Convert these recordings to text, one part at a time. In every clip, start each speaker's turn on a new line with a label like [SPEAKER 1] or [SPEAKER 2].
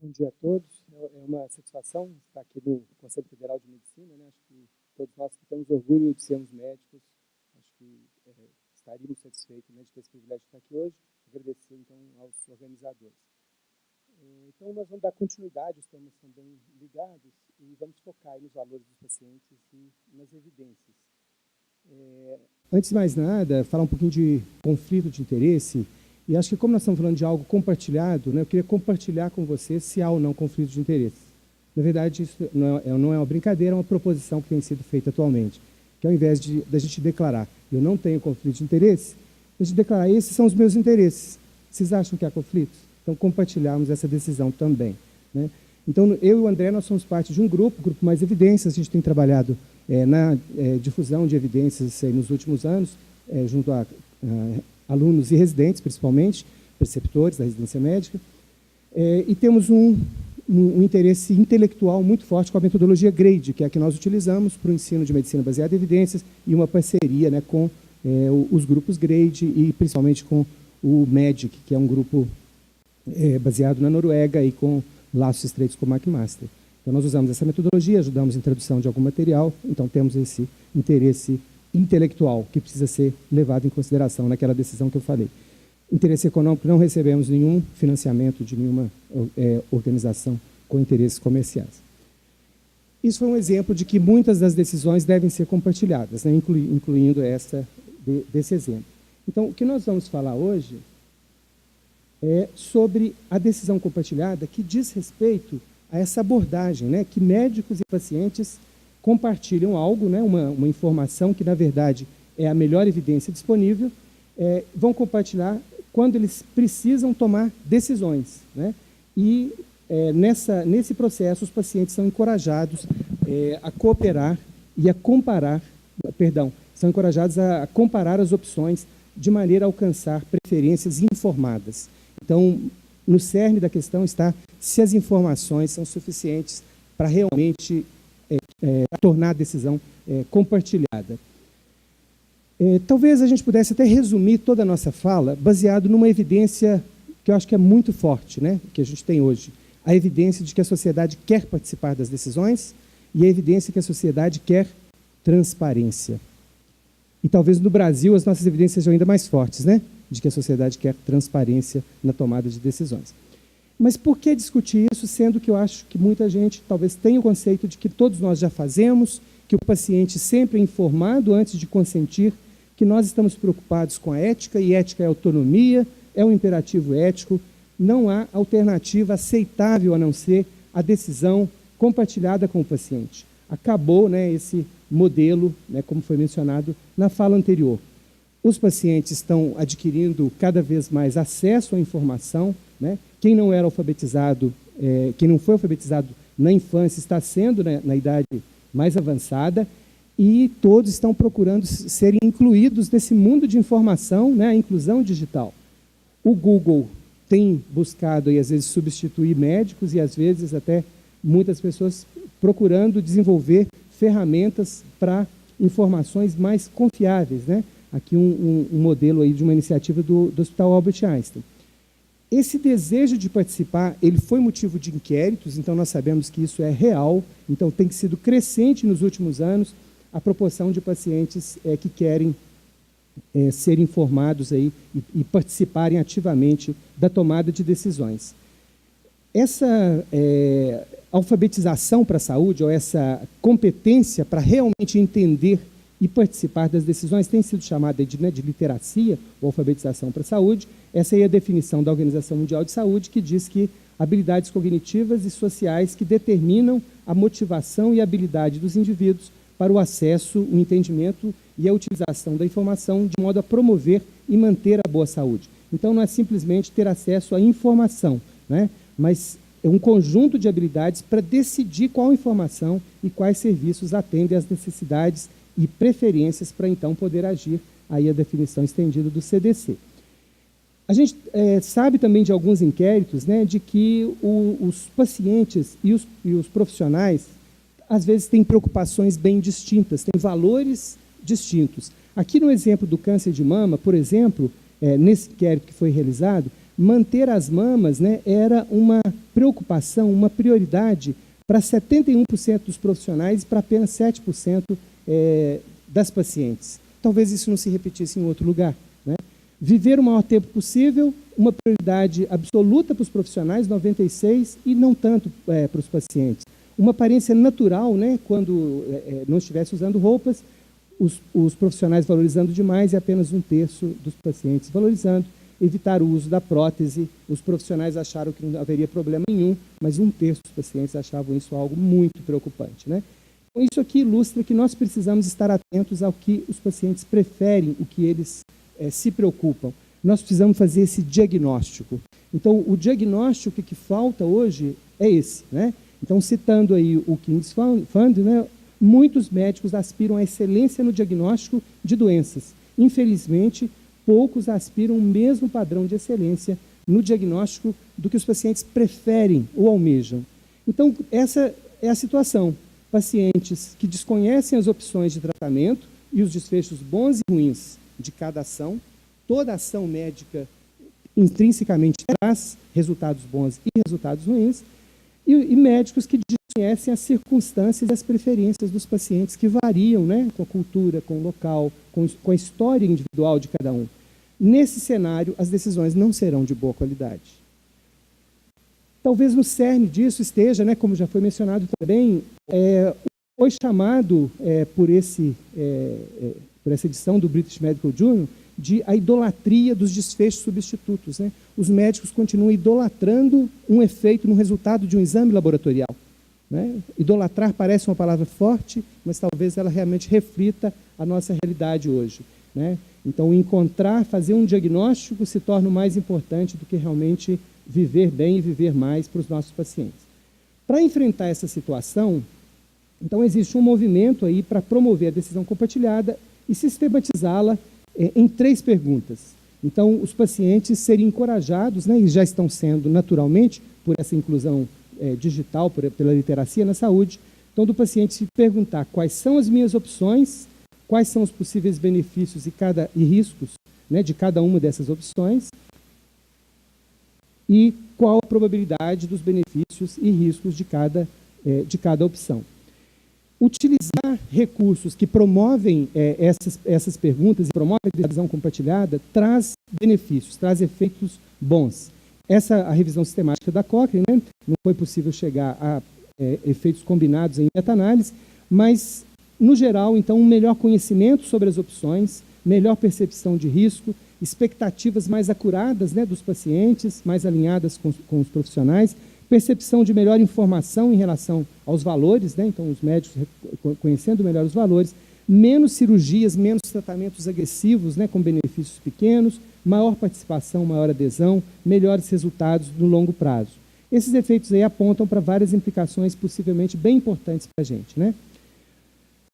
[SPEAKER 1] Bom dia a todos. É uma satisfação estar aqui no Conselho Federal de Medicina, né? Acho que todos nós que temos orgulho de sermos médicos, acho que estaríamos satisfeitos, né, de ter esse privilégio de estar aqui hoje. Agradecer, então, aos organizadores. Então, nós vamos dar continuidade, os temas são bem ligados, e vamos focar nos valores dos pacientes e nas evidências. Antes de mais nada, falar um pouquinho de conflito de interesse. E acho que como nós estamos falando de algo compartilhado, né, eu queria compartilhar com vocês se há ou não conflito de interesse. Na verdade, isso não é uma brincadeira, é uma proposição que tem sido feita atualmente. Que ao invés da gente declarar, eu não tenho conflito de interesse, a gente declarar, esses são os meus interesses. Vocês acham que há conflito? Então, compartilharmos essa decisão também, né? Então, eu e o André, nós somos parte de um grupo Mais Evidências. A gente tem trabalhado na difusão de evidências nos últimos anos, junto a alunos e residentes, principalmente, preceptores da residência médica, e temos um interesse intelectual muito forte com a metodologia GRADE, que é a que nós utilizamos para o ensino de medicina baseada em evidências, e uma parceria, né, com os grupos GRADE e principalmente com o MEDIC, que é um grupo baseado na Noruega e com laços estreitos com o McMaster. Então, nós usamos essa metodologia, ajudamos em tradução de algum material, então temos esse interesse intelectual que precisa ser levado em consideração naquela decisão que eu falei. Interesse econômico, não recebemos nenhum financiamento de nenhuma organização com interesses comerciais. Isso foi um exemplo de que muitas das decisões devem ser compartilhadas, né, incluindo essa desse exemplo. Então, o que nós vamos falar hoje é sobre a decisão compartilhada que diz respeito a essa abordagem, né, que médicos e pacientes compartilham algo, né, uma informação que, na verdade, é a melhor evidência disponível, vão compartilhar quando eles precisam tomar decisões, né? E nesse processo, os pacientes são encorajados a cooperar e a comparar, são encorajados a comparar as opções de maneira a alcançar preferências informadas. Então, no cerne da questão está se as informações são suficientes para realmente tornar a decisão compartilhada. Talvez a gente pudesse até resumir toda a nossa fala baseado numa evidência que eu acho que é muito forte, né, que a gente tem hoje. A evidência de que a sociedade quer participar das decisões e a evidência que a sociedade quer transparência. E talvez no Brasil as nossas evidências sejam ainda mais fortes, né, de que a sociedade quer transparência na tomada de decisões. Mas por que discutir isso, sendo que eu acho que muita gente talvez tenha o conceito de que todos nós já fazemos, que o paciente sempre é informado antes de consentir, que nós estamos preocupados com a ética, e ética é autonomia, é um imperativo ético, não há alternativa aceitável a não ser a decisão compartilhada com o paciente. Acabou, né, esse modelo, né, como foi mencionado na fala anterior. Os pacientes estão adquirindo cada vez mais acesso à informação, né? Quem não era alfabetizado, quem não foi alfabetizado na infância está sendo, né, na idade mais avançada, e todos estão procurando serem incluídos nesse mundo de informação, né, a inclusão digital. O Google tem buscado, e às vezes, substituir médicos e, às vezes, até muitas pessoas procurando desenvolver ferramentas para informações mais confiáveis, né? Aqui um modelo aí de uma iniciativa do Hospital Albert Einstein. Esse desejo de participar, ele foi motivo de inquéritos, então nós sabemos que isso é real, então tem sido crescente nos últimos anos a proporção de pacientes que querem ser informados aí e participarem ativamente da tomada de decisões. Essa alfabetização para a saúde, ou essa competência para realmente entender e participar das decisões, tem sido chamada de literacia ou alfabetização para a saúde. Essa é a definição da Organização Mundial de Saúde, que diz que habilidades cognitivas e sociais que determinam a motivação e a habilidade dos indivíduos para o acesso, o entendimento e a utilização da informação de modo a promover e manter a boa saúde. Então, não é simplesmente ter acesso à informação, né, mas é um conjunto de habilidades para decidir qual informação e quais serviços atendem às necessidades e preferências para, então, poder agir, aí a definição estendida do CDC. A gente sabe também de alguns inquéritos, né, de que os pacientes e os profissionais, às vezes, têm preocupações bem distintas, têm valores distintos. Aqui no exemplo do câncer de mama, por exemplo, nesse inquérito que foi realizado, manter as mamas, né, era uma preocupação, uma prioridade para 71% dos profissionais e para apenas 7% das pacientes. Talvez isso não se repetisse em outro lugar, né? Viver o maior tempo possível, uma prioridade absoluta para os profissionais, 96%, e não tanto para os pacientes. Uma aparência natural, né, quando não estivesse usando roupas, os profissionais valorizando demais e apenas 1/3 dos pacientes valorizando. Evitar o uso da prótese, os profissionais acharam que não haveria problema nenhum, mas 1/3 dos pacientes achavam isso algo muito preocupante, né? Então, isso aqui ilustra que nós precisamos estar atentos ao que os pacientes preferem, o que eles se preocupam. Nós precisamos fazer esse diagnóstico. Então, o diagnóstico que falta hoje é esse, né? Então, citando aí o King's Fund, né, muitos médicos aspiram à excelência no diagnóstico de doenças. Infelizmente, poucos aspiram o mesmo padrão de excelência no diagnóstico do que os pacientes preferem ou almejam. Então, essa é a situação. Pacientes que desconhecem as opções de tratamento e os desfechos bons e ruins de cada ação. Toda ação médica intrinsecamente traz resultados bons e resultados ruins. E médicos que desconhecem as circunstâncias e as preferências dos pacientes, que variam, né, com a cultura, com o local, com a história individual de cada um. Nesse cenário, as decisões não serão de boa qualidade. Talvez no cerne disso esteja, né, como já foi mencionado também, foi chamado por essa edição do British Medical Journal de a idolatria dos desfechos substitutos, né? Os médicos continuam idolatrando um efeito no resultado de um exame laboratorial, né? Idolatrar parece uma palavra forte, mas talvez ela realmente reflita a nossa realidade hoje, né? Então, fazer um diagnóstico se torna o mais importante do que realmente viver bem e viver mais para os nossos pacientes. Para enfrentar essa situação, então existe um movimento aí para promover a decisão compartilhada e sistematizá-la em 3 perguntas. Então, os pacientes seriam encorajados, né, e já estão sendo naturalmente, por essa inclusão digital, pela literacia na saúde, então do paciente se perguntar quais são as minhas opções, quais são os possíveis benefícios e riscos, né, de cada uma dessas opções, e qual a probabilidade dos benefícios e riscos de cada opção. Utilizar recursos que promovem essas perguntas e promovem a decisão compartilhada traz benefícios, traz efeitos bons. A revisão sistemática da Cochrane, né, não foi possível chegar a efeitos combinados em meta-análise, mas, no geral, então, um melhor conhecimento sobre as opções, melhor percepção de risco, expectativas mais acuradas, né, dos pacientes, mais alinhadas com os profissionais, percepção de melhor informação em relação aos valores, né? Então os médicos conhecendo melhor os valores, menos cirurgias, menos tratamentos agressivos, né, com benefícios pequenos, maior participação, maior adesão, melhores resultados no longo prazo. Esses efeitos aí apontam para várias implicações possivelmente bem importantes para a gente, né?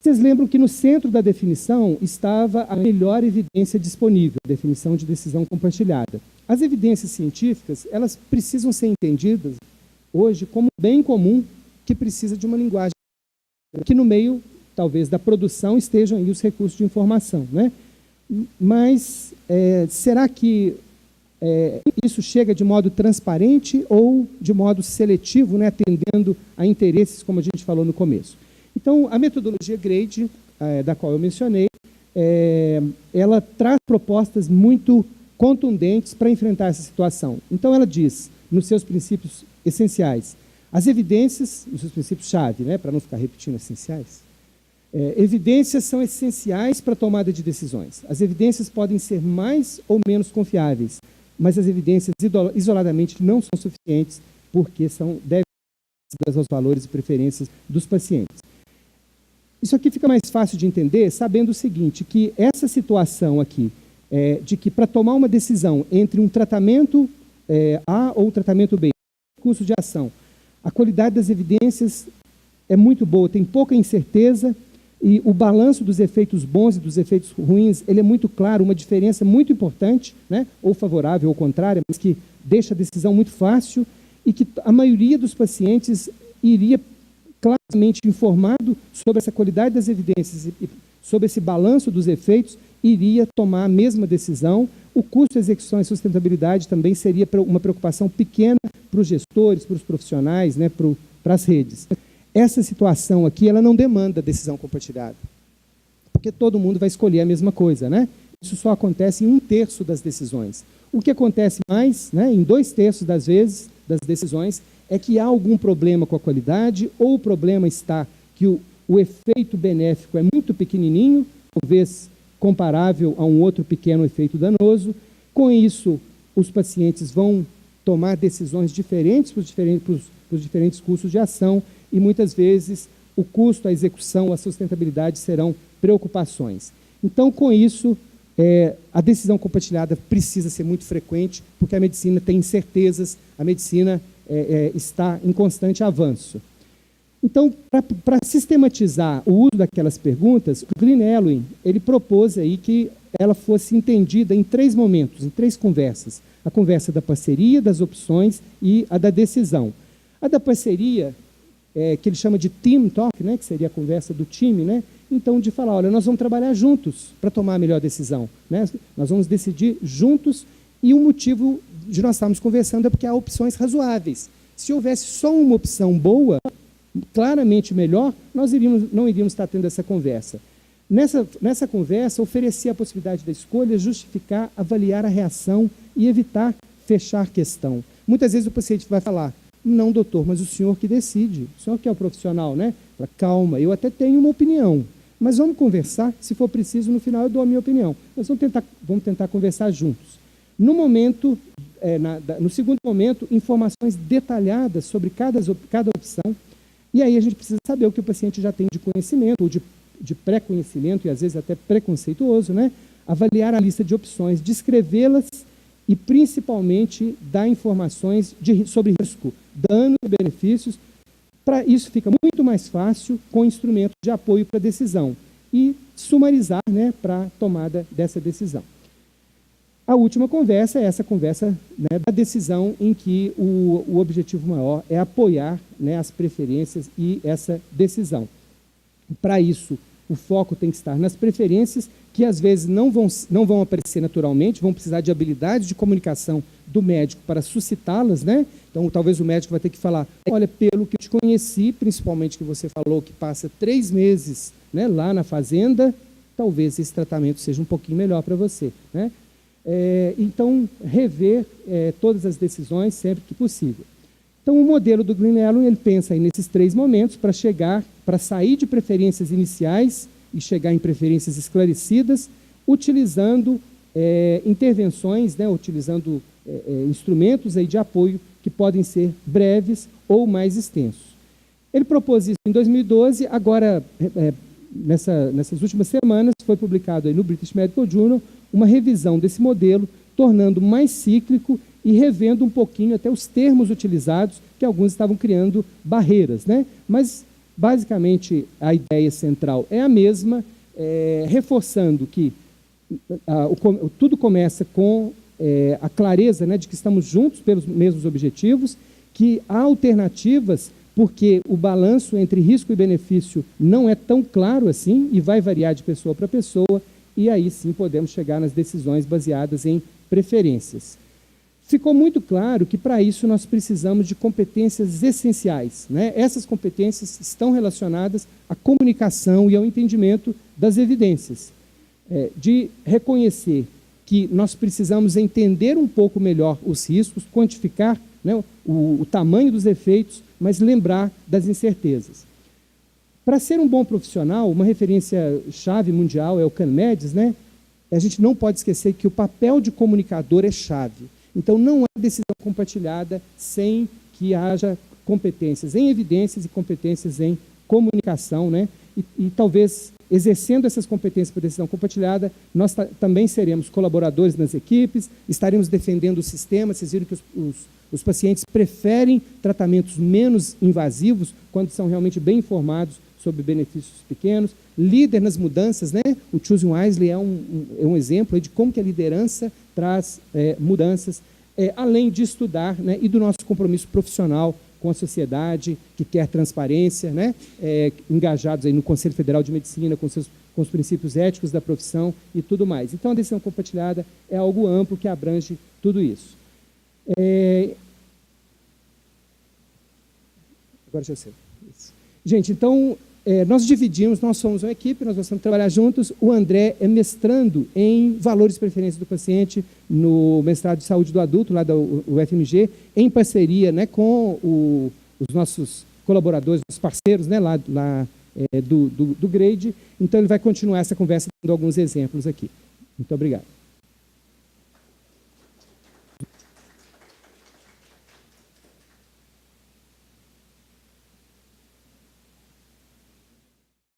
[SPEAKER 1] Vocês lembram que no centro da definição estava a melhor evidência disponível, a definição de decisão compartilhada. As evidências científicas, elas precisam ser entendidas hoje como um bem comum que precisa de uma linguagem, que no meio, talvez, da produção estejam aí os recursos de informação, né? Mas será que isso chega de modo transparente ou de modo seletivo, né, atendendo a interesses, como a gente falou no começo? Então, a metodologia GRADE, da qual eu mencionei, ela traz propostas muito contundentes para enfrentar essa situação. Então, ela diz, nos seus princípios essenciais, as evidências, nos seus princípios-chave, né, para não ficar repetindo essenciais, evidências são essenciais para a tomada de decisões. As evidências podem ser mais ou menos confiáveis, mas as evidências isoladamente não são suficientes porque devem ser aos valores e preferências dos pacientes. Isso aqui fica mais fácil de entender sabendo o seguinte, que essa situação aqui, de que para tomar uma decisão entre um tratamento A ou um tratamento B, curso de ação, a qualidade das evidências é muito boa, tem pouca incerteza e o balanço dos efeitos bons e dos efeitos ruins, ele é muito claro, uma diferença muito importante, né, ou favorável ou contrária, mas que deixa a decisão muito fácil e que a maioria dos pacientes iria claramente informado sobre essa qualidade das evidências e sobre esse balanço dos efeitos, iria tomar a mesma decisão. O custo, execução e sustentabilidade também seria uma preocupação pequena para os gestores, para os profissionais, né, para as redes. Essa situação aqui, ela não demanda decisão compartilhada, porque todo mundo vai escolher a mesma coisa, né? Isso só acontece em 1/3 das decisões. O que acontece mais, né, em 2/3 das vezes, das decisões, é que há algum problema com a qualidade, ou o problema está que o efeito benéfico é muito pequenininho, talvez comparável a um outro pequeno efeito danoso. Com isso, os pacientes vão tomar decisões diferentes para os diferentes custos de ação, e muitas vezes o custo, a execução, a sustentabilidade serão preocupações. Então, com isso, a decisão compartilhada precisa ser muito frequente, porque a medicina tem incertezas, a medicina está em constante avanço. Então, para sistematizar o uso daquelas perguntas, o Glenn Elwin, ele propôs aí que ela fosse entendida em 3 momentos, em 3 conversas. A conversa da parceria, das opções e a da decisão. A da parceria, que ele chama de team talk, né, que seria a conversa do time, né? Então, de falar, olha, nós vamos trabalhar juntos para tomar a melhor decisão, né? Nós vamos decidir juntos, e o motivo de nós estarmos conversando é porque há opções razoáveis. Se houvesse só uma opção boa, claramente melhor, nós não iríamos estar tendo essa conversa. Nessa conversa, oferecer a possibilidade da escolha, justificar, avaliar a reação e evitar fechar questão. Muitas vezes o paciente vai falar, não, doutor, mas o senhor que decide, o senhor que é o profissional, né? Fala, calma, eu até tenho uma opinião, mas vamos conversar, se for preciso, no final eu dou a minha opinião. Nós vamos tentar conversar juntos. No momento, no segundo momento, informações detalhadas sobre cada opção, e aí a gente precisa saber o que o paciente já tem de conhecimento, ou de pré-conhecimento, e às vezes até preconceituoso, né? Avaliar a lista de opções, descrevê-las e, principalmente, dar informações sobre risco, danos e benefícios. Para isso fica muito mais fácil com instrumentos de apoio para a decisão e sumarizar, né, para a tomada dessa decisão. A última conversa é essa conversa, né, da decisão, em que o objetivo maior é apoiar, né, as preferências e essa decisão. Para isso, o foco tem que estar nas preferências, que às vezes não vão aparecer naturalmente, vão precisar de habilidades de comunicação do médico para suscitá-las, né? Então, talvez o médico vai ter que falar, olha, pelo que eu te conheci, principalmente que você falou que passa 3 meses, né, lá na fazenda, talvez esse tratamento seja um pouquinho melhor para você, né? Então, rever todas as decisões sempre que possível. Então, o modelo do Glenn Elwin, ele pensa aí nesses 3 momentos para sair de preferências iniciais e chegar em preferências esclarecidas, utilizando intervenções, né, utilizando instrumentos aí de apoio que podem ser breves ou mais extensos. Ele propôs isso em 2012, agora, nessas últimas semanas, foi publicado aí no British Medical Journal uma revisão desse modelo, tornando mais cíclico e revendo um pouquinho até os termos utilizados, que alguns estavam criando barreiras, né? Mas, basicamente, a ideia central é a mesma, reforçando que tudo começa com a clareza, né, de que estamos juntos pelos mesmos objetivos, que há alternativas, porque o balanço entre risco e benefício não é tão claro assim, e vai variar de pessoa para pessoa, e aí sim podemos chegar nas decisões baseadas em preferências. Ficou muito claro que, para isso, nós precisamos de competências essenciais, né? Essas competências estão relacionadas à comunicação e ao entendimento das evidências, de reconhecer que nós precisamos entender um pouco melhor os riscos, quantificar, né, o tamanho dos efeitos, mas lembrar das incertezas. Para ser um bom profissional, uma referência-chave mundial é o CANMEDS, né? A gente não pode esquecer que o papel de comunicador é chave. Então, não há decisão compartilhada sem que haja competências em evidências e competências em comunicação, né? E talvez, exercendo essas competências para decisão compartilhada, nós também seremos colaboradores nas equipes, estaremos defendendo o sistema. Vocês viram que os pacientes preferem tratamentos menos invasivos quando são realmente bem informados sobre benefícios pequenos. Líder nas mudanças, né? O Choosing Wisely é um exemplo de como que a liderança traz mudanças, além de estudar, né, e do nosso compromisso profissional com a sociedade, que quer transparência, né? Engajados aí no Conselho Federal de Medicina, com os princípios éticos da profissão e tudo mais. Então, a decisão compartilhada é algo amplo que abrange tudo isso. Agora já sei. Isso. Gente, então, nós dividimos, nós somos uma equipe, nós vamos trabalhar juntos. O André é mestrando em Valores e Preferências do Paciente no mestrado de Saúde do Adulto, lá da UFMG, em parceria, né, com os nossos colaboradores, os parceiros, né, lá do GRADE. Então, ele vai continuar essa conversa dando alguns exemplos aqui. Muito obrigado.